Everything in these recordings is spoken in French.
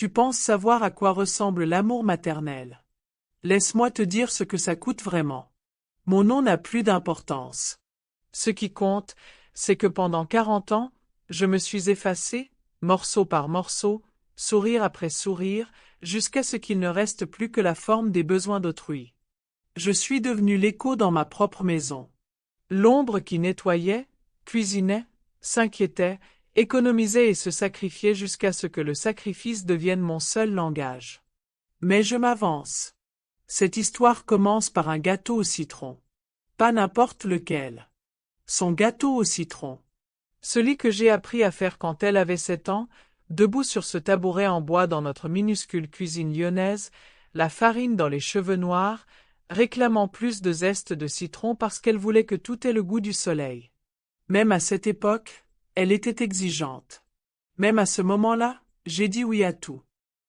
Tu penses savoir à quoi ressemble l'amour maternel. Laisse-moi te dire ce que ça coûte vraiment. Mon nom n'a plus d'importance. Ce qui compte, c'est que pendant 40 ans, je me suis effacé, morceau par morceau, sourire après sourire, jusqu'à ce qu'il ne reste plus que la forme des besoins d'autrui. Je suis devenu l'écho dans ma propre maison. L'ombre qui nettoyait, cuisinait, s'inquiétait, économisait et se sacrifiait jusqu'à ce que le sacrifice devienne mon seul langage. Mais je m'avance. Cette histoire commence par un gâteau au citron. Pas n'importe lequel. Son gâteau au citron. Celui que j'ai appris à faire quand elle avait 7 ans, debout sur ce tabouret en bois dans notre minuscule cuisine lyonnaise, la farine dans les cheveux noirs, réclamant plus de zeste de citron parce qu'elle voulait que tout ait le goût du soleil. Même à cette époque, elle était exigeante. Même à ce moment-là, j'ai dit oui à tout.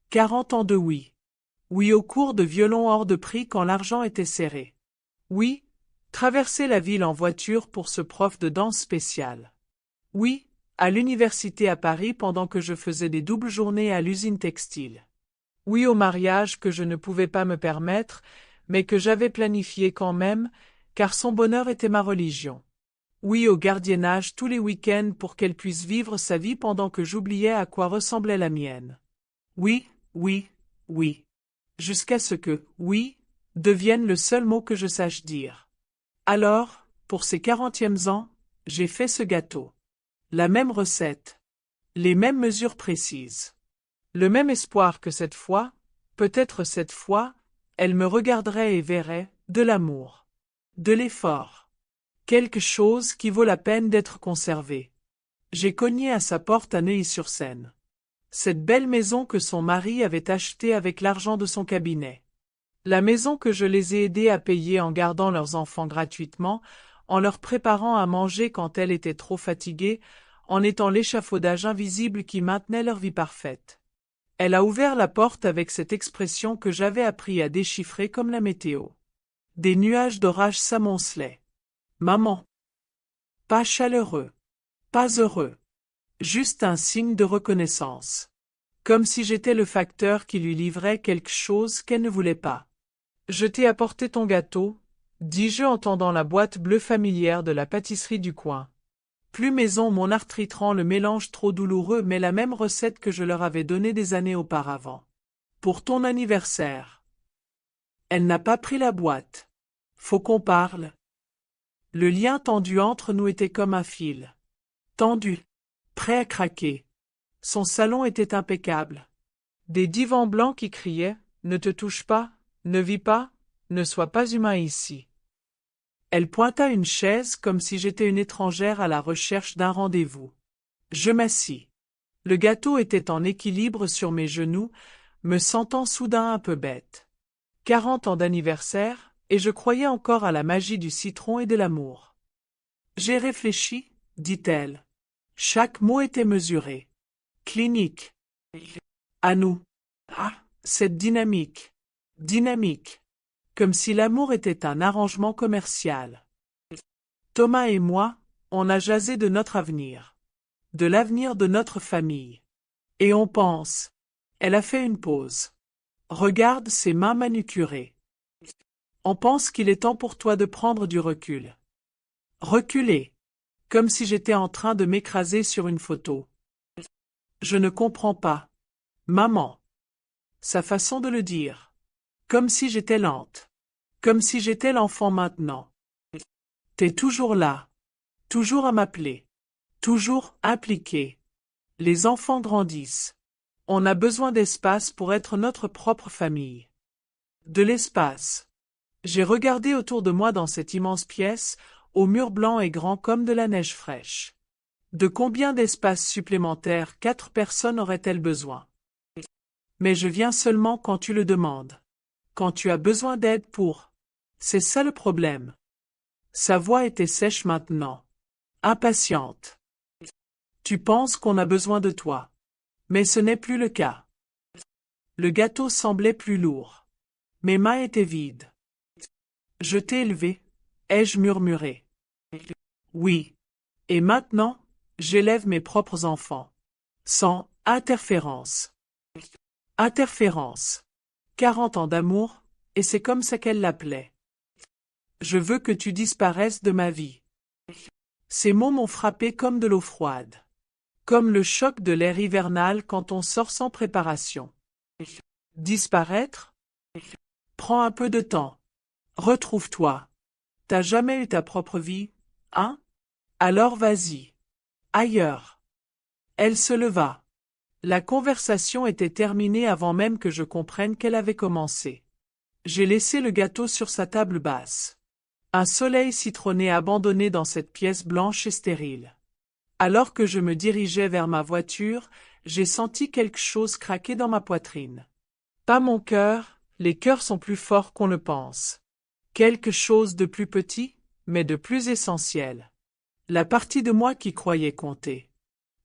40 ans de oui. Oui aux cours de violon hors de prix quand l'argent était serré. Oui, traverser la ville en voiture pour ce prof de danse spécial. Oui, à l'université à Paris pendant que je faisais des doubles journées à l'usine textile. Oui au mariage que je ne pouvais pas me permettre, mais que j'avais planifié quand même, car son bonheur était ma religion. Oui au gardiennage tous les week-ends pour qu'elle puisse vivre sa vie pendant que j'oubliais à quoi ressemblait la mienne. Oui, oui, oui. Jusqu'à ce que « oui » devienne le seul mot que je sache dire. Alors, pour ses 40e ans, j'ai fait ce gâteau. La même recette. Les mêmes mesures précises. Le même espoir que cette fois, peut-être cette fois, elle me regarderait et verrait de l'amour. De l'effort. Quelque chose qui vaut la peine d'être conservé. J'ai cogné à sa porte à Neuilly-sur-Seine. Cette belle maison que son mari avait achetée avec l'argent de son cabinet. La maison que je les ai aidés à payer en gardant leurs enfants gratuitement, en leur préparant à manger quand elle était trop fatiguée, en étant l'échafaudage invisible qui maintenait leur vie parfaite. Elle a ouvert la porte avec cette expression que j'avais appris à déchiffrer comme la météo. Des nuages d'orage s'amoncelaient. Maman. Pas chaleureux. Pas heureux. Juste un signe de reconnaissance. Comme si j'étais le facteur qui lui livrait quelque chose qu'elle ne voulait pas. Je t'ai apporté ton gâteau, dis-je en tendant la boîte bleue familière de la pâtisserie du coin. Plus maison mon arthrite le mélange trop douloureux mais la même recette que je leur avais donnée des années auparavant. Pour ton anniversaire. Elle n'a pas pris la boîte. Faut qu'on parle. Le lien tendu entre nous était comme un fil. Tendu. Prêt à craquer. Son salon était impeccable. Des divans blancs qui criaient « Ne te touche pas, ne vis pas, ne sois pas humain ici ». Elle pointa une chaise comme si j'étais une étrangère à la recherche d'un rendez-vous. Je m'assis. Le gâteau était en équilibre sur mes genoux, me sentant soudain un peu bête. 40 ans d'anniversaire, et je croyais encore à la magie du citron et de l'amour. J'ai réfléchi, dit-elle. Chaque mot était mesuré. Clinique. À nous. Ah, cette dynamique. Dynamique. Comme si l'amour était un arrangement commercial. Thomas et moi, on a jasé de notre avenir. De l'avenir de notre famille. Et on pense. Elle a fait une pause. Regarde ses mains manucurées. On pense qu'il est temps pour toi de prendre du recul. Reculer. Comme si j'étais en train de m'écraser sur une photo. Je ne comprends pas. Maman. Sa façon de le dire. Comme si j'étais lente. Comme si j'étais l'enfant maintenant. T'es toujours là. Toujours à m'appeler. Toujours impliqué. Les enfants grandissent. On a besoin d'espace pour être notre propre famille. De l'espace. J'ai regardé autour de moi dans cette immense pièce, aux murs blancs et grands comme de la neige fraîche. De combien d'espace supplémentaires 4 personnes auraient-elles besoin? Mais je viens seulement quand tu le demandes. Quand tu as besoin d'aide pour. C'est ça le problème. Sa voix était sèche maintenant. Impatiente. Tu penses qu'on a besoin de toi. Mais ce n'est plus le cas. Le gâteau semblait plus lourd. Mes mains étaient vides. Je t'ai élevé, ai-je murmuré. Oui. Et maintenant, j'élève mes propres enfants. Sans interférence. Interférence. 40 ans d'amour, et c'est comme ça qu'elle l'appelait. Je veux que tu disparaisses de ma vie. Ces mots m'ont frappé comme de l'eau froide. Comme le choc de l'air hivernal quand on sort sans préparation. Disparaître? Prends un peu de temps. Retrouve-toi. T'as jamais eu ta propre vie, hein? Alors vas-y. Ailleurs. Elle se leva. La conversation était terminée avant même que je comprenne qu'elle avait commencé. J'ai laissé le gâteau sur sa table basse. Un soleil citronné abandonné dans cette pièce blanche et stérile. Alors que je me dirigeais vers ma voiture, j'ai senti quelque chose craquer dans ma poitrine. Pas mon cœur, les cœurs sont plus forts qu'on le pense. Quelque chose de plus petit, mais de plus essentiel. La partie de moi qui croyait compter.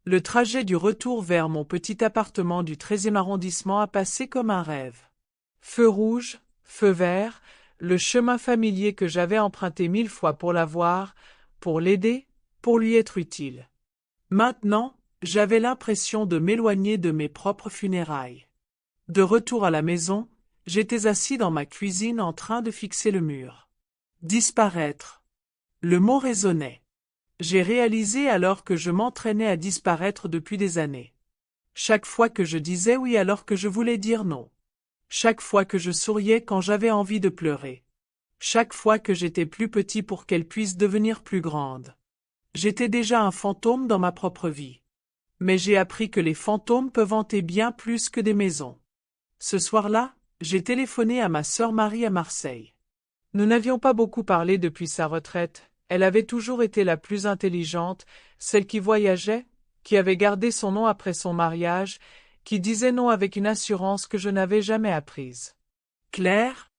Le trajet du retour vers mon petit appartement du 13e arrondissement a passé comme un rêve. Feu rouge, feu vert, le chemin familier que j'avais emprunté 1000 fois pour la voir, pour l'aider, pour lui être utile. Maintenant, j'avais l'impression de m'éloigner de mes propres funérailles. De retour à la maison, j'étais assis dans ma cuisine en train de fixer le mur. Disparaître. Le mot résonnait. J'ai réalisé alors que je m'entraînais à disparaître depuis des années. Chaque fois que je disais oui alors que je voulais dire non. Chaque fois que je souriais quand j'avais envie de pleurer. Chaque fois que j'étais plus petit pour qu'elle puisse devenir plus grande. J'étais déjà un fantôme dans ma propre vie. Mais j'ai appris que les fantômes peuvent hanter bien plus que des maisons. Ce soir-là, j'ai téléphoné à ma sœur Marie à Marseille. Nous n'avions pas beaucoup parlé depuis sa retraite. Elle avait toujours été la plus intelligente, celle qui voyageait, qui avait gardé son nom après son mariage, qui disait non avec une assurance que je n'avais jamais apprise. Claire?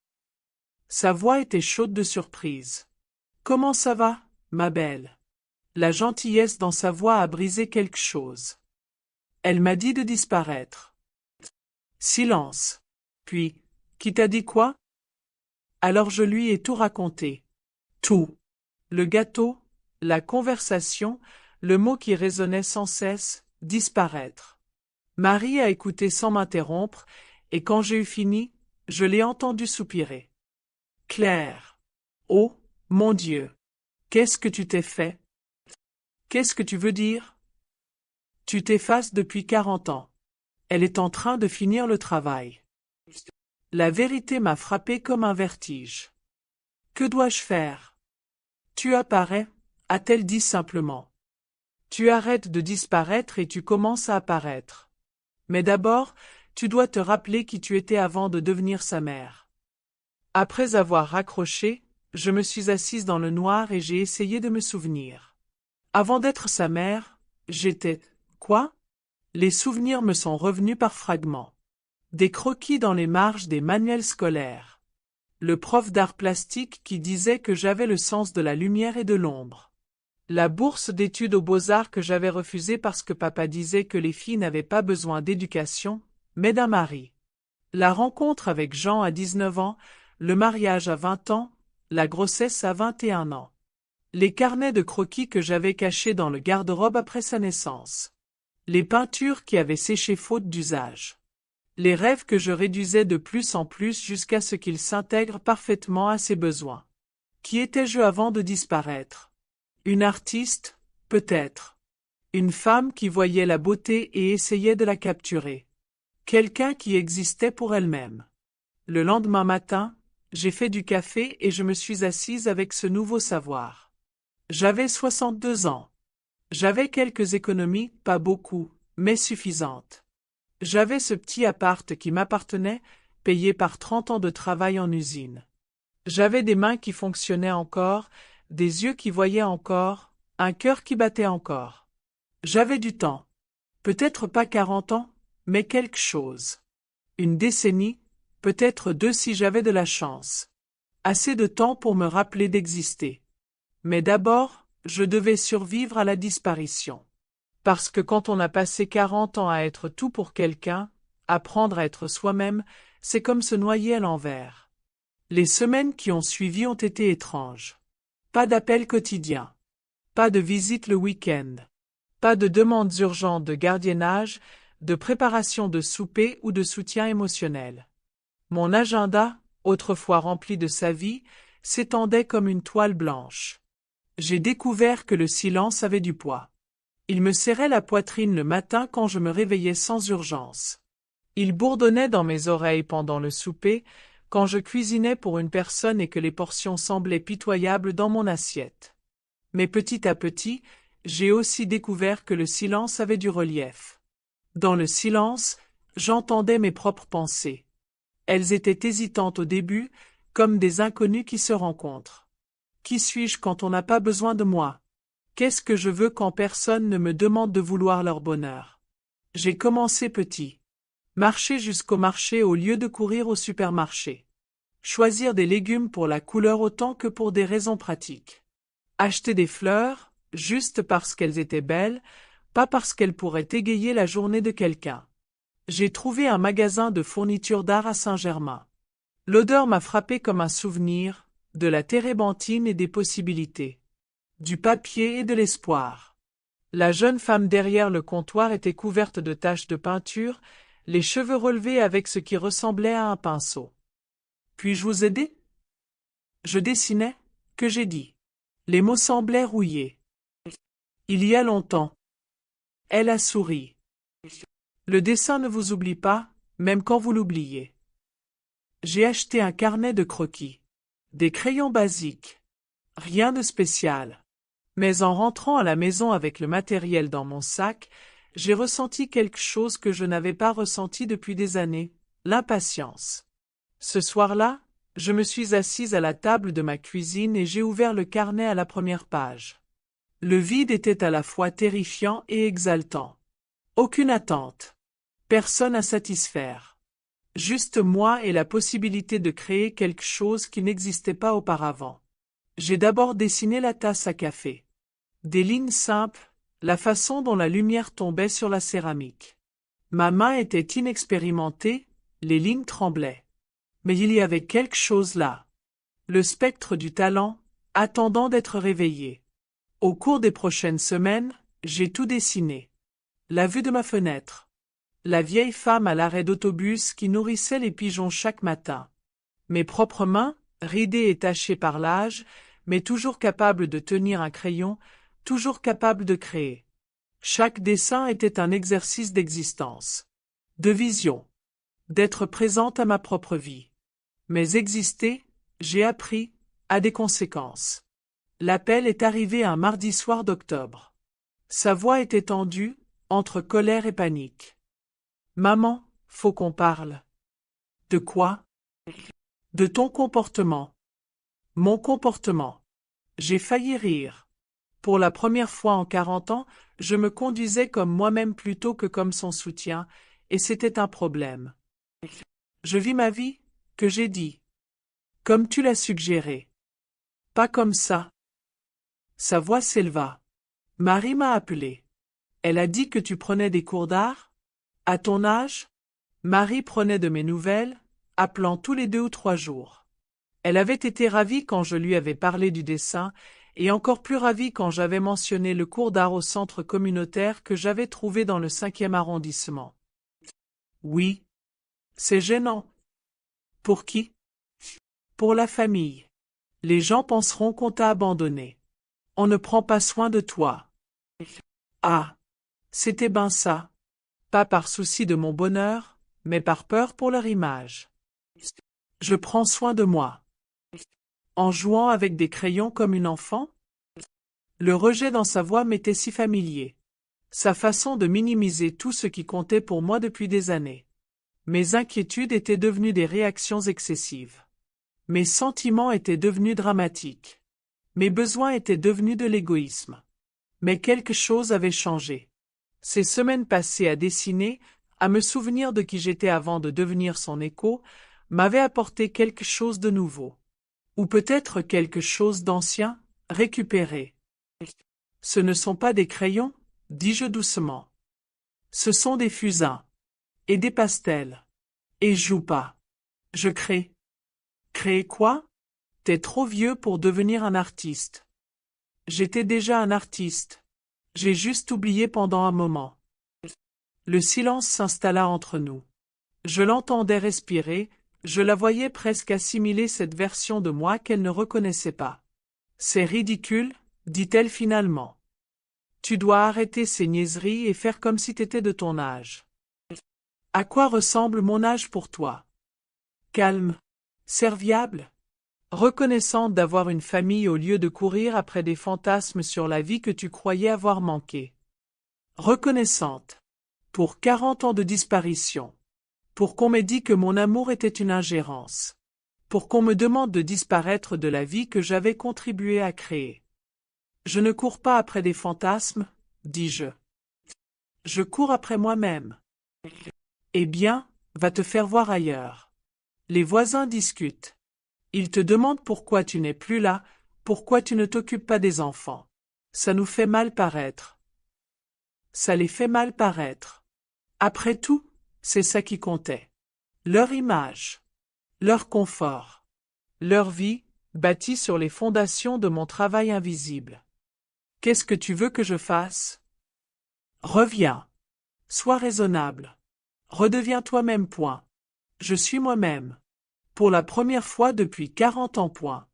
Sa voix était chaude de surprise. Comment ça va, ma belle? La gentillesse dans sa voix a brisé quelque chose. Elle m'a dit de disparaître. Silence. Puis, qui t'a dit quoi? Alors je lui ai tout raconté. Tout. Le gâteau, la conversation, le mot qui résonnait sans cesse, disparaître. Marie a écouté sans m'interrompre, et quand j'ai eu fini, je l'ai entendu soupirer. Claire. Oh, mon Dieu. Qu'est-ce que tu t'es fait? Qu'est-ce que tu veux dire? Tu t'effaces depuis 40 ans. Elle est en train de finir le travail. La vérité m'a frappé comme un vertige. Que dois-je faire? Tu apparais, a-t-elle dit simplement. Tu arrêtes de disparaître et tu commences à apparaître. Mais d'abord, tu dois te rappeler qui tu étais avant de devenir sa mère. Après avoir raccroché, je me suis assise dans le noir et j'ai essayé de me souvenir. Avant d'être sa mère, j'étais... Quoi? Les souvenirs me sont revenus par fragments. Des croquis dans les marges des manuels scolaires. Le prof d'art plastique qui disait que j'avais le sens de la lumière et de l'ombre. La bourse d'études aux beaux-arts que j'avais refusée parce que papa disait que les filles n'avaient pas besoin d'éducation, mais d'un mari. La rencontre avec Jean à 19 ans, le mariage à 20 ans, la grossesse à 21 ans. Les carnets de croquis que j'avais cachés dans le garde-robe après sa naissance. Les peintures qui avaient séché faute d'usage. Les rêves que je réduisais de plus en plus jusqu'à ce qu'ils s'intègrent parfaitement à ses besoins. Qui étais-je avant de disparaître? Une artiste, peut-être. Une femme qui voyait la beauté et essayait de la capturer. Quelqu'un qui existait pour elle-même. Le lendemain matin, j'ai fait du café et je me suis assise avec ce nouveau savoir. J'avais 62 ans. J'avais quelques économies, pas beaucoup, mais suffisantes. J'avais ce petit appart qui m'appartenait, payé par 30 ans de travail en usine. J'avais des mains qui fonctionnaient encore, des yeux qui voyaient encore, un cœur qui battait encore. J'avais du temps. Peut-être pas 40 ans, mais quelque chose. Une décennie, peut-être 2 si j'avais de la chance. Assez de temps pour me rappeler d'exister. Mais d'abord, je devais survivre à la disparition. Parce que quand on a passé 40 ans à être tout pour quelqu'un, apprendre à être soi-même, c'est comme se noyer à l'envers. Les semaines qui ont suivi ont été étranges. Pas d'appels quotidiens. Pas de visites le week-end. Pas de demandes urgentes de gardiennage, de préparation de souper ou de soutien émotionnel. Mon agenda, autrefois rempli de sa vie, s'étendait comme une toile blanche. J'ai découvert que le silence avait du poids. Il me serrait la poitrine le matin quand je me réveillais sans urgence. Il bourdonnait dans mes oreilles pendant le souper, quand je cuisinais pour une personne et que les portions semblaient pitoyables dans mon assiette. Mais petit à petit, j'ai aussi découvert que le silence avait du relief. Dans le silence, j'entendais mes propres pensées. Elles étaient hésitantes au début, comme des inconnus qui se rencontrent. Qui suis-je quand on n'a pas besoin de moi? Qu'est-ce que je veux quand personne ne me demande de vouloir leur bonheur? J'ai commencé petit. Marcher jusqu'au marché au lieu de courir au supermarché. Choisir des légumes pour la couleur autant que pour des raisons pratiques. Acheter des fleurs, juste parce qu'elles étaient belles, pas parce qu'elles pourraient égayer la journée de quelqu'un. J'ai trouvé un magasin de fournitures d'art à Saint-Germain. L'odeur m'a frappé comme un souvenir, de la térébenthine et des possibilités. Du papier et de l'espoir. La jeune femme derrière le comptoir était couverte de taches de peinture, les cheveux relevés avec ce qui ressemblait à un pinceau. Puis-je vous aider? Je dessinais, que j'ai dit. Les mots semblaient rouillés. Il y a longtemps. Elle a souri. Le dessin ne vous oublie pas, même quand vous l'oubliez. J'ai acheté un carnet de croquis. Des crayons basiques. Rien de spécial. Mais en rentrant à la maison avec le matériel dans mon sac, j'ai ressenti quelque chose que je n'avais pas ressenti depuis des années, l'impatience. Ce soir-là, je me suis assise à la table de ma cuisine et j'ai ouvert le carnet à la première page. Le vide était à la fois terrifiant et exaltant. Aucune attente. Personne à satisfaire. Juste moi et la possibilité de créer quelque chose qui n'existait pas auparavant. J'ai d'abord dessiné la tasse à café. Des lignes simples, la façon dont la lumière tombait sur la céramique. Ma main était inexpérimentée, les lignes tremblaient. Mais il y avait quelque chose là. Le spectre du talent, attendant d'être réveillé. Au cours des prochaines semaines, j'ai tout dessiné. La vue de ma fenêtre. La vieille femme à l'arrêt d'autobus qui nourrissait les pigeons chaque matin. Mes propres mains, ridées et tachées par l'âge, mais toujours capables de tenir un crayon, toujours capables de créer. Chaque dessin était un exercice d'existence. De vision. D'être présente à ma propre vie. Mais exister, j'ai appris, a des conséquences. L'appel est arrivé un mardi soir d'octobre. Sa voix était tendue, entre colère et panique. Maman, faut qu'on parle. De quoi? De ton comportement. Mon comportement. J'ai failli rire. Pour la première fois en 40 ans, je me conduisais comme moi-même plutôt que comme son soutien, et c'était un problème. Je vis ma vie, que j'ai dit. Comme tu l'as suggéré. Pas comme ça. Sa voix s'éleva. Marie m'a appelé. Elle a dit que tu prenais des cours d'art? À ton âge? Marie prenait de mes nouvelles, appelant tous les 2 ou 3 jours. Elle avait été ravie quand je lui avais parlé du dessin, et encore plus ravie quand j'avais mentionné le cours d'art au centre communautaire que j'avais trouvé dans le 5e arrondissement. Oui. C'est gênant. Pour qui? Pour la famille. Les gens penseront qu'on t'a abandonné. On ne prend pas soin de toi. Ah. C'était ben ça. Pas par souci de mon bonheur, mais par peur pour leur image. Je prends soin de moi. En jouant avec des crayons comme une enfant? Le rejet dans sa voix m'était si familier. Sa façon de minimiser tout ce qui comptait pour moi depuis des années. Mes inquiétudes étaient devenues des réactions excessives. Mes sentiments étaient devenus dramatiques. Mes besoins étaient devenus de l'égoïsme. Mais quelque chose avait changé. Ces semaines passées à dessiner, à me souvenir de qui j'étais avant de devenir son écho, m'avaient apporté quelque chose de nouveau. Ou peut-être quelque chose d'ancien, récupéré. Ce ne sont pas des crayons, dis-je doucement. Ce sont des fusains. Et des pastels. Et je joue pas. Je crée. Créer quoi? T'es trop vieux pour devenir un artiste. J'étais déjà un artiste. J'ai juste oublié pendant un moment. Le silence s'installa entre nous. Je l'entendais respirer, je la voyais presque assimiler cette version de moi qu'elle ne reconnaissait pas. C'est ridicule, dit-elle finalement. Tu dois arrêter ces niaiseries et faire comme si t'étais de ton âge. À quoi ressemble mon âge pour toi? Calme, serviable, reconnaissante d'avoir une famille au lieu de courir après des fantasmes sur la vie que tu croyais avoir manqué. Reconnaissante. Pour 40 ans de disparition. Pour qu'on m'ait dit que mon amour était une ingérence. Pour qu'on me demande de disparaître de la vie que j'avais contribué à créer. Je ne cours pas après des fantasmes, dis-je. Je cours après moi-même. Eh bien, va te faire voir ailleurs. Les voisins discutent. Ils te demandent pourquoi tu n'es plus là, pourquoi tu ne t'occupes pas des enfants. Ça nous fait mal paraître. Ça les fait mal paraître. Après tout, c'est ça qui comptait. Leur image. Leur confort. Leur vie, bâtie sur les fondations de mon travail invisible. Qu'est-ce que tu veux que je fasse? Reviens. Sois raisonnable. Redeviens toi-même. Point. Je suis moi-même. Pour la première fois depuis 40 ans. Point.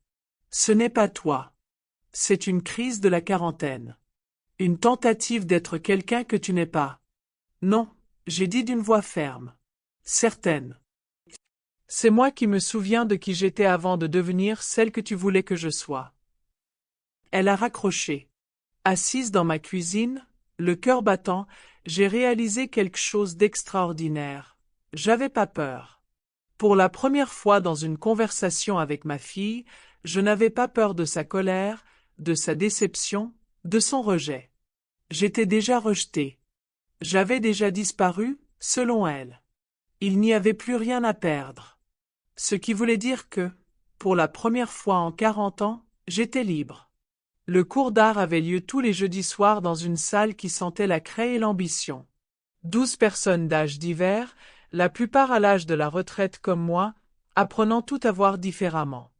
Ce n'est pas toi. C'est une crise de la quarantaine. Une tentative d'être quelqu'un que tu n'es pas. Non, j'ai dit d'une voix ferme. Certaine. C'est moi qui me souviens de qui j'étais avant de devenir celle que tu voulais que je sois. Elle a raccroché. Assise dans ma cuisine, le cœur battant, j'ai réalisé quelque chose d'extraordinaire. J'avais pas peur. Pour la première fois dans une conversation avec ma fille, je n'avais pas peur de sa colère, de sa déception, de son rejet. J'étais déjà rejetée. J'avais déjà disparu, selon elle. Il n'y avait plus rien à perdre. Ce qui voulait dire que, pour la première fois en 40 ans, j'étais libre. Le cours d'art avait lieu tous les jeudis soirs dans une salle qui sentait la craie et l'ambition. 12 personnes d'âge divers, la plupart à l'âge de la retraite comme moi, apprenant tout à voir différemment.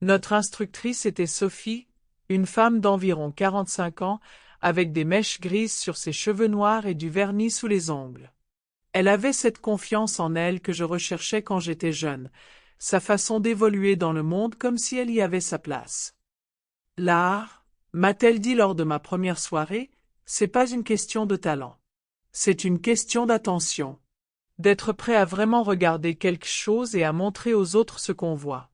Notre instructrice était Sophie, une femme d'environ 45 ans, avec des mèches grises sur ses cheveux noirs et du vernis sous les ongles. Elle avait cette confiance en elle que je recherchais quand j'étais jeune, sa façon d'évoluer dans le monde comme si elle y avait sa place. L'art, m'a-t-elle dit lors de ma première soirée, c'est pas une question de talent. C'est une question d'attention. D'être prêt à vraiment regarder quelque chose et à montrer aux autres ce qu'on voit.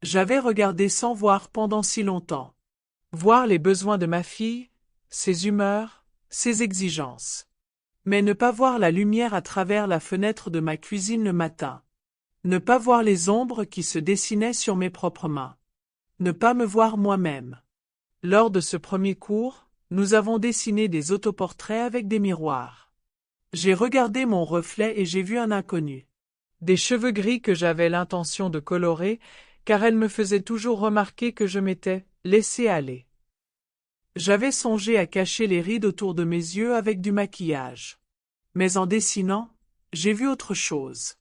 J'avais regardé sans voir pendant si longtemps. Voir les besoins de ma fille, ses humeurs, ses exigences. Mais ne pas voir la lumière à travers la fenêtre de ma cuisine le matin. Ne pas voir les ombres qui se dessinaient sur mes propres mains. Ne pas me voir moi-même. Lors de ce premier cours, nous avons dessiné des autoportraits avec des miroirs. J'ai regardé mon reflet et j'ai vu un inconnu. Des cheveux gris que j'avais l'intention de colorer, car elle me faisait toujours remarquer que je m'étais laissé aller. J'avais songé à cacher les rides autour de mes yeux avec du maquillage. Mais en dessinant, j'ai vu autre chose.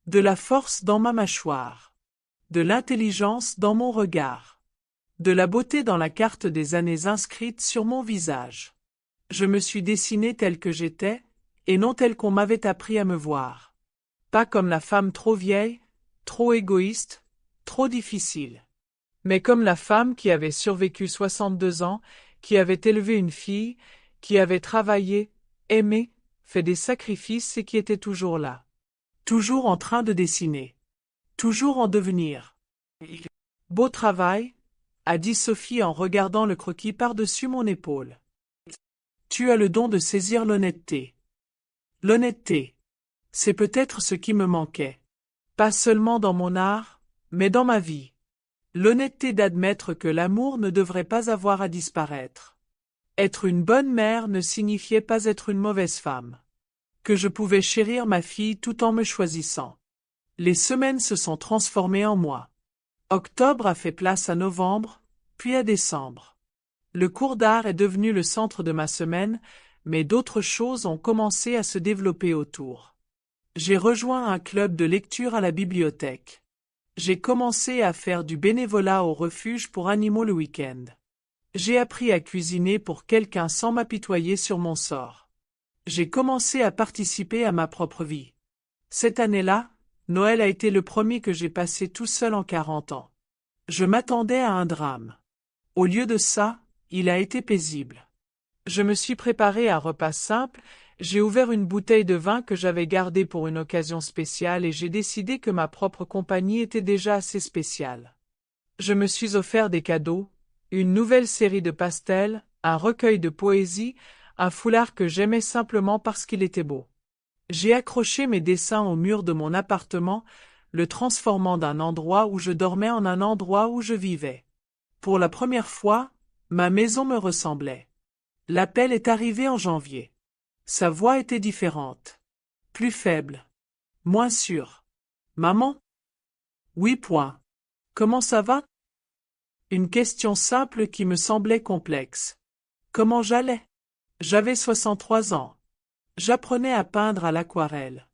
De la force dans ma mâchoire. De l'intelligence dans mon regard. De la beauté dans la carte des années inscrite sur mon visage. Je me suis dessiné telle que j'étais, et non telle qu'on m'avait appris à me voir. Pas comme la femme trop vieille, trop égoïste, trop difficile. Mais comme la femme qui avait survécu 62 ans, qui avait élevé une fille, qui avait travaillé, aimé, fait des sacrifices et qui était toujours là. Toujours en train de dessiner. Toujours en devenir. Beau travail, a dit Sophie en regardant le croquis par-dessus mon épaule. Tu as le don de saisir l'honnêteté. L'honnêteté. C'est peut-être ce qui me manquait. Pas seulement dans mon art, mais dans ma vie. L'honnêteté d'admettre que l'amour ne devrait pas avoir à disparaître. Être une bonne mère ne signifiait pas être une mauvaise femme. Que je pouvais chérir ma fille tout en me choisissant. Les semaines se sont transformées en mois. Octobre a fait place à novembre, puis à décembre. Le cours d'art est devenu le centre de ma semaine, mais d'autres choses ont commencé à se développer autour. J'ai rejoint un club de lecture à la bibliothèque. J'ai commencé à faire du bénévolat au refuge pour animaux le week-end. J'ai appris à cuisiner pour quelqu'un sans m'apitoyer sur mon sort. J'ai commencé à participer à ma propre vie. Cette année-là, Noël a été le premier que j'ai passé tout seul en 40 ans. Je m'attendais à un drame. Au lieu de ça, il a été paisible. Je me suis préparé un repas simple, j'ai ouvert une bouteille de vin que j'avais gardée pour une occasion spéciale et j'ai décidé que ma propre compagnie était déjà assez spéciale. Je me suis offert des cadeaux, une nouvelle série de pastels, un recueil de poésie, un foulard que j'aimais simplement parce qu'il était beau. J'ai accroché mes dessins au mur de mon appartement, le transformant d'un endroit où je dormais en un endroit où je vivais. Pour la première fois, ma maison me ressemblait. L'appel est arrivé en janvier. Sa voix était différente. Plus faible. Moins sûre. Maman? Oui, point. Comment ça va? Une question simple qui me semblait complexe. Comment j'allais? J'avais 63 ans. J'apprenais à peindre à l'aquarelle.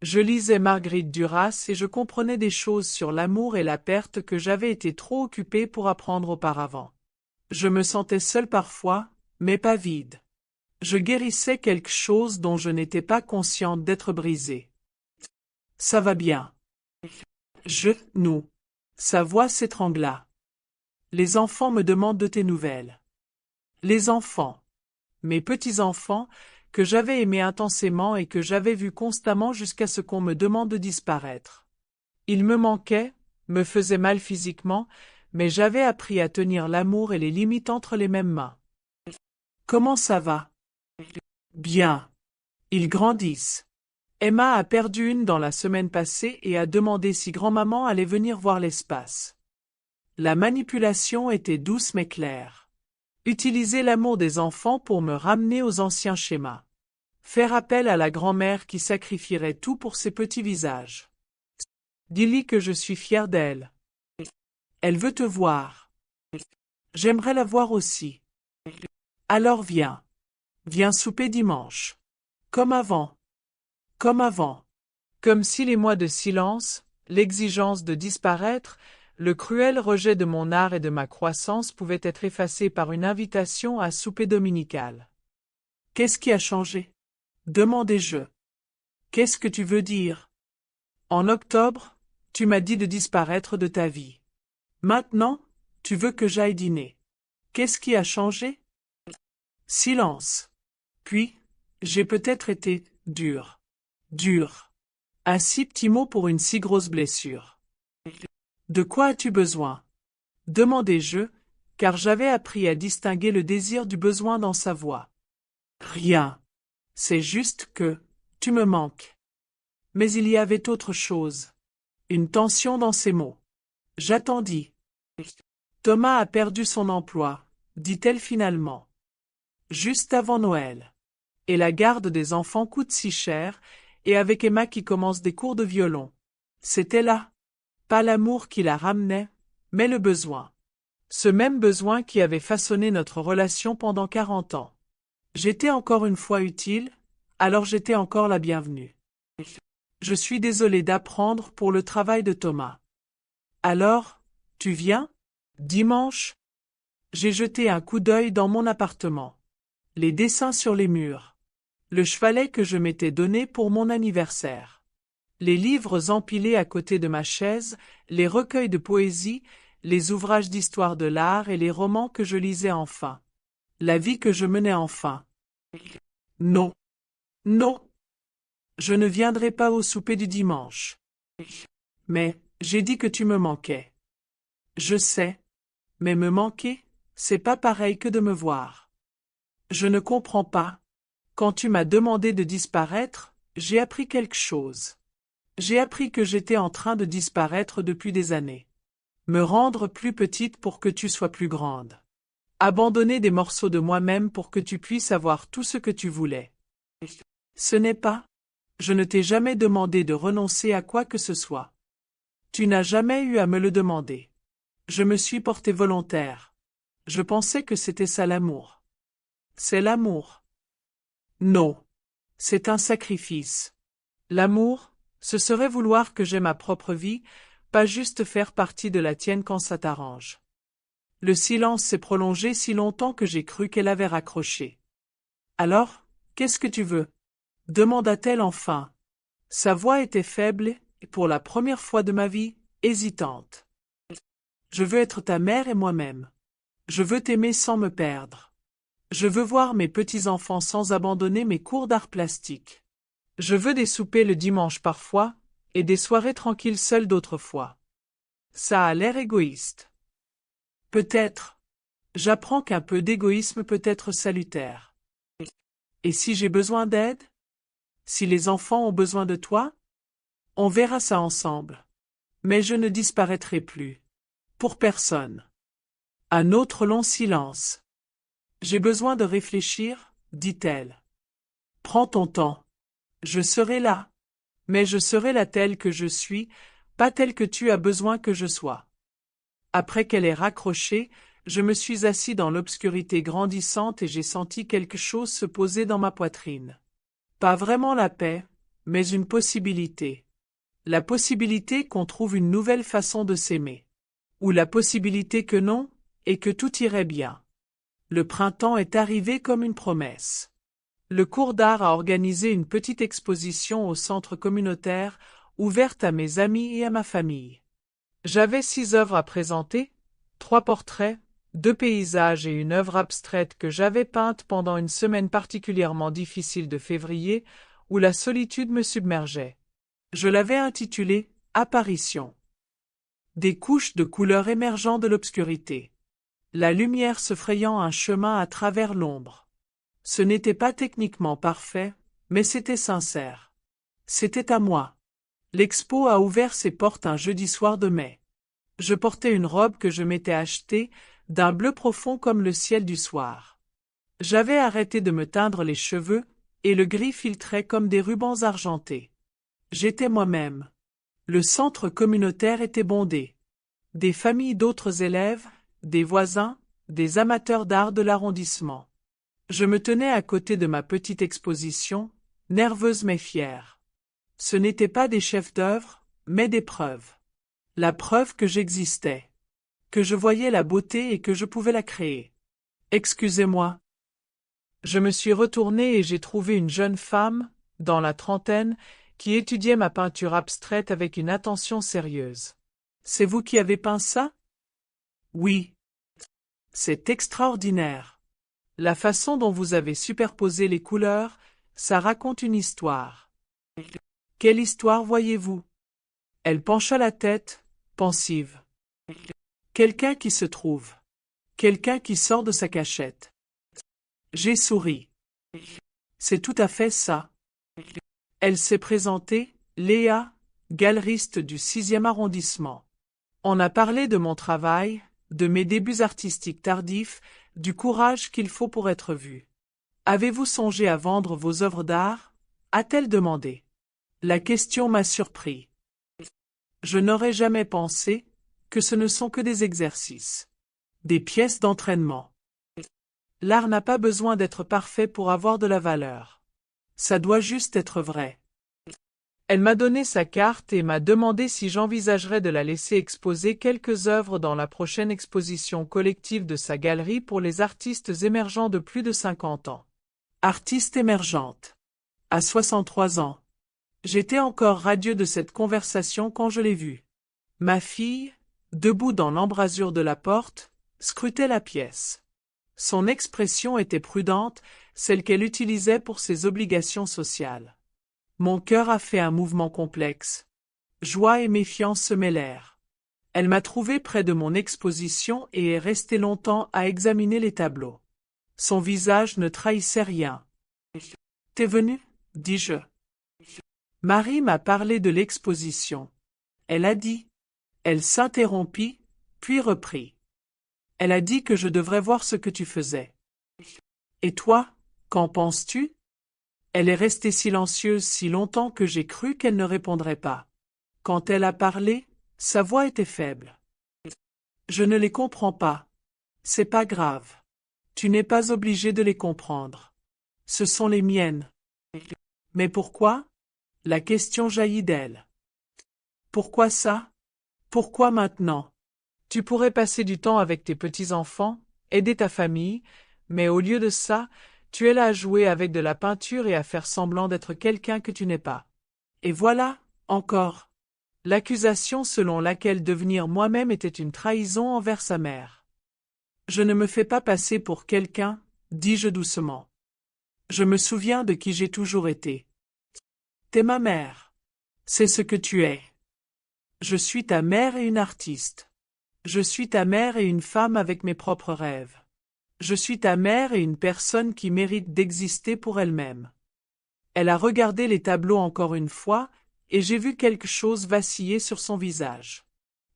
Je lisais Marguerite Duras et je comprenais des choses sur l'amour et la perte que j'avais été trop occupé pour apprendre auparavant. Je me sentais seul parfois, mais pas vide. Je guérissais quelque chose dont je n'étais pas consciente d'être brisé. Ça va bien. Nous. Sa voix s'étrangla. Les enfants me demandent de tes nouvelles. Les enfants. Mes petits-enfants, que j'avais aimés intensément et que j'avais vus constamment jusqu'à ce qu'on me demande de disparaître. Ils me manquaient, me faisaient mal physiquement, mais j'avais appris à tenir l'amour et les limites entre les mêmes mains. Comment ça va? Bien. Ils grandissent. Emma a perdu une dans la semaine passée et a demandé si grand-maman allait venir voir l'espace. La manipulation était douce mais claire. Utiliser l'amour des enfants pour me ramener aux anciens schémas. Faire appel à la grand-mère qui sacrifierait tout pour ses petits visages. Dis-lui que je suis fière d'elle. Elle veut te voir. J'aimerais la voir aussi. Alors viens. Viens souper dimanche. Comme avant. Comme avant. Comme si les mois de silence, l'exigence de disparaître, le cruel rejet de mon art et de ma croissance pouvaient être effacés par une invitation à souper dominical. Qu'est-ce qui a changé? Demandai-je. Qu'est-ce que tu veux dire? En octobre, tu m'as dit de disparaître de ta vie. Maintenant, tu veux que j'aille dîner. Qu'est-ce qui a changé? Silence. Puis, j'ai peut-être été dur. Dur. Un si petit mot pour une si grosse blessure. De quoi as-tu besoin? Demandai-je, car j'avais appris à distinguer le désir du besoin dans sa voix. Rien. C'est juste que, tu me manques. Mais il y avait autre chose. Une tension dans ses mots. J'attendis. Thomas a perdu son emploi, dit-elle finalement. Juste avant Noël. Et la garde des enfants coûte si cher, et avec Emma qui commence des cours de violon. C'était là. Pas l'amour qui la ramenait, mais le besoin. Ce même besoin qui avait façonné notre relation pendant 40 ans. J'étais encore une fois utile, alors j'étais encore la bienvenue. Je suis désolée d'apprendre pour le travail de Thomas. Alors, tu viens? Dimanche? J'ai jeté un coup d'œil dans mon appartement. Les dessins sur les murs. Le chevalet que je m'étais donné pour mon anniversaire. Les livres empilés à côté de ma chaise, les recueils de poésie, les ouvrages d'histoire de l'art et les romans que je lisais enfin. La vie que je menais enfin. Non. Non. Je ne viendrai pas au souper du dimanche. Mais, j'ai dit que tu me manquais. Je sais. Mais me manquer, c'est pas pareil que de me voir. Je ne comprends pas. Quand tu m'as demandé de disparaître, j'ai appris quelque chose. J'ai appris que j'étais en train de disparaître depuis des années. Me rendre plus petite pour que tu sois plus grande. Abandonner des morceaux de moi-même pour que tu puisses avoir tout ce que tu voulais. Ce n'est pas. Je ne t'ai jamais demandé de renoncer à quoi que ce soit. Tu n'as jamais eu à me le demander. Je me suis portée volontaire. Je pensais que c'était ça l'amour. C'est l'amour. Non. C'est un sacrifice. L'amour, ce serait vouloir que j'aie ma propre vie, pas juste faire partie de la tienne quand ça t'arrange. Le silence s'est prolongé si longtemps que j'ai cru qu'elle avait raccroché. Alors, Qu'est-ce que tu veux? Demanda-t-elle enfin. Sa voix était faible et, pour la première fois de ma vie, hésitante. Je veux être ta mère et moi-même. Je veux t'aimer sans me perdre. Je veux voir mes petits-enfants sans abandonner mes cours d'art plastique. Je veux des soupers le dimanche parfois, et des soirées tranquilles seules d'autres fois. Ça a l'air égoïste. Peut-être. J'apprends qu'un peu d'égoïsme peut être salutaire. Et si j'ai besoin d'aide? Si les enfants ont besoin de toi? On verra ça ensemble. Mais je ne disparaîtrai plus. Pour personne. Un autre long silence. J'ai besoin de réfléchir, dit-elle. Prends ton temps. Je serai là. Mais je serai là telle que je suis, pas telle que tu as besoin que je sois. Après qu'elle ait raccroché, je me suis assis dans l'obscurité grandissante et j'ai senti quelque chose se poser dans ma poitrine. Pas vraiment la paix, mais une possibilité. La possibilité qu'on trouve une nouvelle façon de s'aimer. Ou la possibilité que non, et que tout irait bien. Le printemps est arrivé comme une promesse. Le cours d'art a organisé une petite exposition au centre communautaire, ouverte à mes amis et à ma famille. J'avais 6 œuvres à présenter, 3 portraits, 2 paysages et une œuvre abstraite que j'avais peinte pendant une semaine particulièrement difficile de février, où la solitude me submergeait. Je l'avais intitulée « Apparition ». Des couches de couleurs émergeant de l'obscurité. La lumière se frayant un chemin à travers l'ombre. Ce n'était pas techniquement parfait, mais c'était sincère. C'était à moi. L'expo a ouvert ses portes un jeudi soir de mai. Je portais une robe que je m'étais achetée, d'un bleu profond comme le ciel du soir. J'avais arrêté de me teindre les cheveux, et le gris filtrait comme des rubans argentés. J'étais moi-même. Le centre communautaire était bondé. Des familles d'autres élèves, des voisins, des amateurs d'art de l'arrondissement. Je me tenais à côté de ma petite exposition, nerveuse mais fière. Ce n'étaient pas des chefs-d'œuvre, mais des preuves. La preuve que j'existais. Que je voyais la beauté et que je pouvais la créer. Excusez-moi. Je me suis retourné et j'ai trouvé une jeune femme, dans la trentaine, qui étudiait ma peinture abstraite avec une attention sérieuse. C'est vous qui avez peint ça? Oui. C'est extraordinaire. La façon dont vous avez superposé les couleurs, ça raconte une histoire. Quelle histoire voyez-vous? Elle pencha la tête, pensive. Quelqu'un qui se trouve. Quelqu'un qui sort de sa cachette. J'ai souri. C'est tout à fait ça. Elle s'est présentée, Léa, galeriste du 6e arrondissement. On a parlé de mon travail, de mes débuts artistiques tardifs, du courage qu'il faut pour être vu. Avez-vous songé à vendre vos œuvres d'art? A-t-elle demandé. La question m'a surpris. Je n'aurais jamais pensé que ce ne sont que des exercices. Des pièces d'entraînement. L'art n'a pas besoin d'être parfait pour avoir de la valeur. Ça doit juste être vrai. Elle m'a donné sa carte et m'a demandé si j'envisagerais de la laisser exposer quelques œuvres dans la prochaine exposition collective de sa galerie pour les artistes émergents de plus de 50 ans. Artiste émergente. À 63 ans. J'étais encore radieux de cette conversation quand je l'ai vue. Ma fille, debout dans l'embrasure de la porte, scrutait la pièce. Son expression était prudente, celle qu'elle utilisait pour ses obligations sociales. Mon cœur a fait un mouvement complexe. Joie et méfiance se mêlèrent. Elle m'a trouvé près de mon exposition et est restée longtemps à examiner les tableaux. Son visage ne trahissait rien. « T'es venu ?» dis-je. Marie m'a parlé de l'exposition. Elle a dit. Elle s'interrompit, puis reprit. Elle a dit que je devrais voir ce que tu faisais. Et toi, qu'en penses-tu? Elle est restée silencieuse si longtemps que j'ai cru qu'elle ne répondrait pas. Quand elle a parlé, sa voix était faible. Je ne les comprends pas. C'est pas grave. Tu n'es pas obligé de les comprendre. Ce sont les miennes. Mais pourquoi? La question jaillit d'elle. Pourquoi ça? Pourquoi maintenant? Tu pourrais passer du temps avec tes petits-enfants, aider ta famille, mais au lieu de ça, Tu es là à jouer avec de la peinture et à faire semblant d'être quelqu'un que tu n'es pas. Et voilà, encore, l'accusation selon laquelle devenir moi-même était une trahison envers sa mère. Je ne me fais pas passer pour quelqu'un, dis-je doucement. Je me souviens de qui j'ai toujours été. T'es ma mère. C'est ce que tu es. Je suis ta mère et une artiste. Je suis ta mère et une femme avec mes propres rêves. Je suis ta mère et une personne qui mérite d'exister pour elle-même. Elle a regardé les tableaux encore une fois, et j'ai vu quelque chose vaciller sur son visage.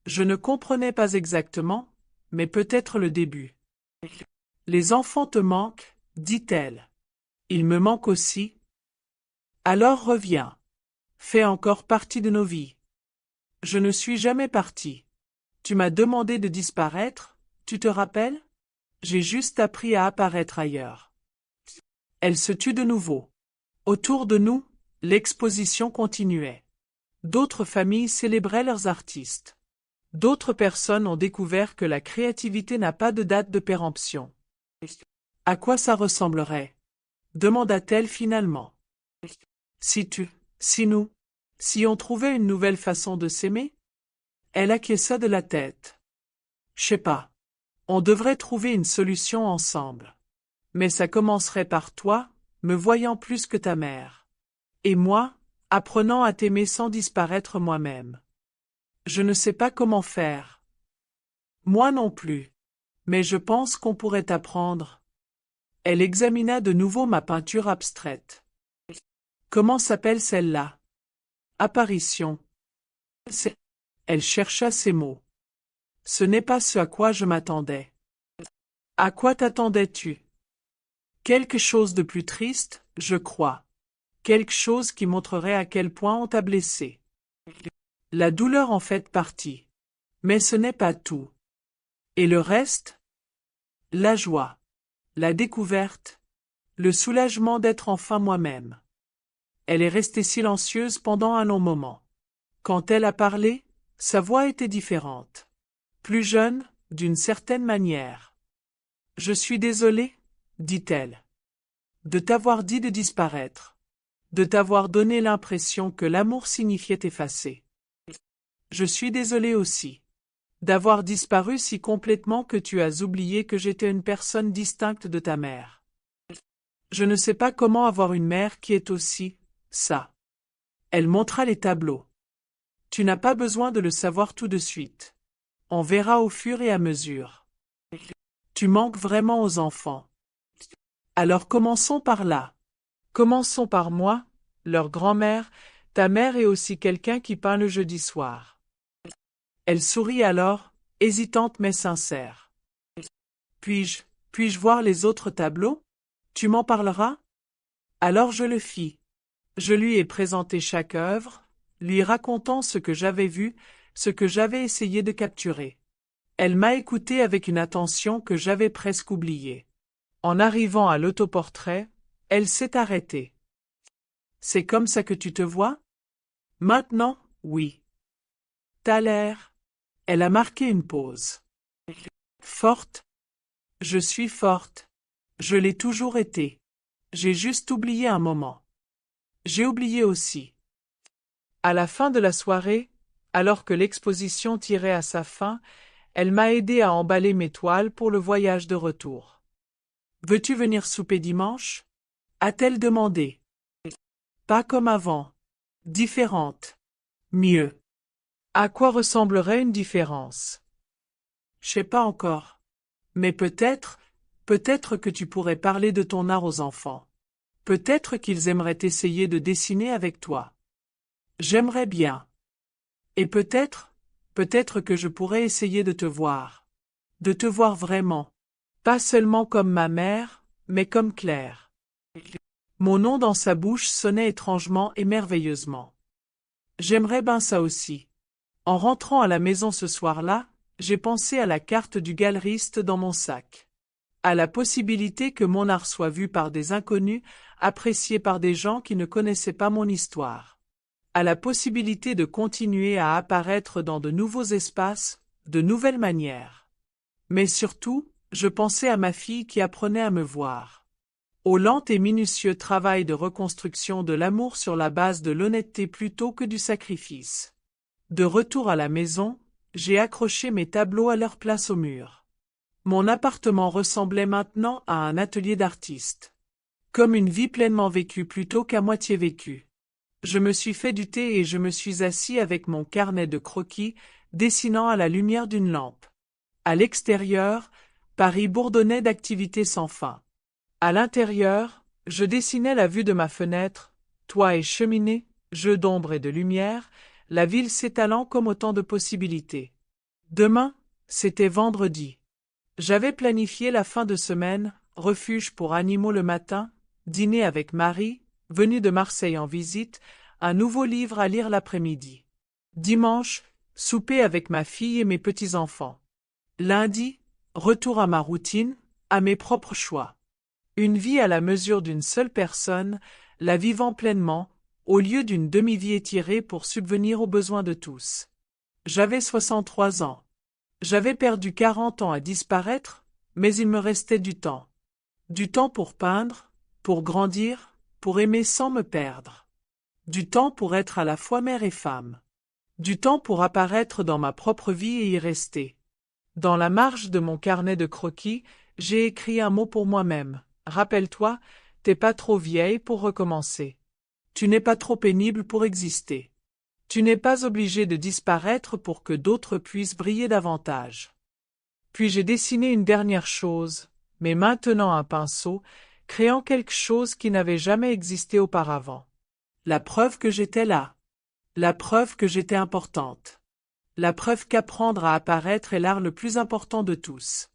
Je ne comprenais pas exactement, mais peut-être le début. Les enfants te manquent, dit-elle. Ils me manquent aussi. Alors reviens. Fais encore partie de nos vies. Je ne suis jamais parti. Tu m'as demandé de disparaître, tu te rappelles? J'ai juste appris à apparaître ailleurs. Elle se tut de nouveau. Autour de nous, l'exposition continuait. D'autres familles célébraient leurs artistes. D'autres personnes ont découvert que la créativité n'a pas de date de péremption. À quoi ça ressemblerait? Demanda-t-elle finalement. Si nous, si on trouvait une nouvelle façon de s'aimer? Elle acquiesça de la tête. Je sais pas. On devrait trouver une solution ensemble. Mais ça commencerait par toi, me voyant plus que ta mère. Et moi, apprenant à t'aimer sans disparaître moi-même. Je ne sais pas comment faire. Moi non plus. Mais je pense qu'on pourrait apprendre. Elle examina de nouveau ma peinture abstraite. Comment s'appelle celle-là? Apparition. Elle chercha ses mots. Ce n'est pas ce à quoi je m'attendais. À quoi t'attendais-tu? Quelque chose de plus triste, je crois. Quelque chose qui montrerait à quel point on t'a blessé. La douleur en fait partie. Mais ce n'est pas tout. Et le reste? La joie. La découverte. Le soulagement d'être enfin moi-même. Elle est restée silencieuse pendant un long moment. Quand elle a parlé, sa voix était différente. Plus jeune, d'une certaine manière. Je suis désolée, dit-elle. De t'avoir dit de disparaître. De t'avoir donné l'impression que l'amour signifiait effacer. Je suis désolée aussi. D'avoir disparu si complètement que tu as oublié que j'étais une personne distincte de ta mère. Je ne sais pas comment avoir une mère qui est aussi, ça. Elle montra les tableaux. Tu n'as pas besoin de le savoir tout de suite. On verra au fur et à mesure. Tu manques vraiment aux enfants. Alors commençons par là. Commençons par moi, leur grand-mère, ta mère est aussi quelqu'un qui peint le jeudi soir. Elle sourit alors, hésitante mais sincère. Puis-je voir les autres tableaux? Tu m'en parleras? Alors je le fis. Je lui ai présenté chaque œuvre, lui racontant ce que j'avais vu, ce que j'avais essayé de capturer. Elle m'a écouté avec une attention que j'avais presque oubliée. En arrivant à l'autoportrait, elle s'est arrêtée. C'est comme ça que tu te vois? Maintenant, oui. T'as l'air. Elle a marqué une pause. Forte? Je suis forte. Je l'ai toujours été. J'ai juste oublié un moment. J'ai oublié aussi. À la fin de la soirée, alors que l'exposition tirait à sa fin, elle m'a aidé à emballer mes toiles pour le voyage de retour. Veux-tu venir souper dimanche? A-t-elle demandé. Pas comme avant. Différente. Mieux. À quoi ressemblerait une différence? Je sais pas encore. Mais peut-être que tu pourrais parler de ton art aux enfants. Peut-être qu'ils aimeraient essayer de dessiner avec toi. J'aimerais bien. Et peut-être que je pourrais essayer de te voir. De te voir vraiment. Pas seulement comme ma mère, mais comme Claire. Mon nom dans sa bouche sonnait étrangement et merveilleusement. J'aimerais bien ça aussi. En rentrant à la maison ce soir-là, j'ai pensé à la carte du galeriste dans mon sac. À la possibilité que mon art soit vu par des inconnus, apprécié par des gens qui ne connaissaient pas mon histoire. À la possibilité de continuer à apparaître dans de nouveaux espaces, de nouvelles manières. Mais surtout, je pensais à ma fille qui apprenait à me voir. Au lent et minutieux travail de reconstruction de l'amour sur la base de l'honnêteté plutôt que du sacrifice. De retour à la maison, j'ai accroché mes tableaux à leur place au mur. Mon appartement ressemblait maintenant à un atelier d'artiste. Comme une vie pleinement vécue plutôt qu'à moitié vécue. Je me suis fait du thé et je me suis assis avec mon carnet de croquis, dessinant à la lumière d'une lampe. À l'extérieur, Paris bourdonnait d'activités sans fin. À l'intérieur, je dessinais la vue de ma fenêtre, toit et cheminée, jeux d'ombre et de lumière, la ville s'étalant comme autant de possibilités. Demain, c'était vendredi. J'avais planifié la fin de semaine, refuge pour animaux le matin, dîner avec Marie, venue de Marseille en visite, un nouveau livre à lire l'après-midi. Dimanche, souper avec ma fille et mes petits-enfants. Lundi, retour à ma routine, à mes propres choix. Une vie à la mesure d'une seule personne, la vivant pleinement, au lieu d'une demi-vie étirée pour subvenir aux besoins de tous. J'avais 63 ans. J'avais perdu 40 ans à disparaître, mais il me restait du temps. Du temps pour peindre, pour grandir, pour aimer sans me perdre. Du temps pour être à la fois mère et femme. Du temps pour apparaître dans ma propre vie et y rester. Dans la marge de mon carnet de croquis, j'ai écrit un mot pour moi-même. Rappelle-toi, t'es pas trop vieille pour recommencer. Tu n'es pas trop pénible pour exister. Tu n'es pas obligé de disparaître pour que d'autres puissent briller davantage. Puis j'ai dessiné une dernière chose, mais maintenant un pinceau, créant quelque chose qui n'avait jamais existé auparavant. La preuve que j'étais là. La preuve que j'étais importante. La preuve qu'apprendre à apparaître est l'art le plus important de tous.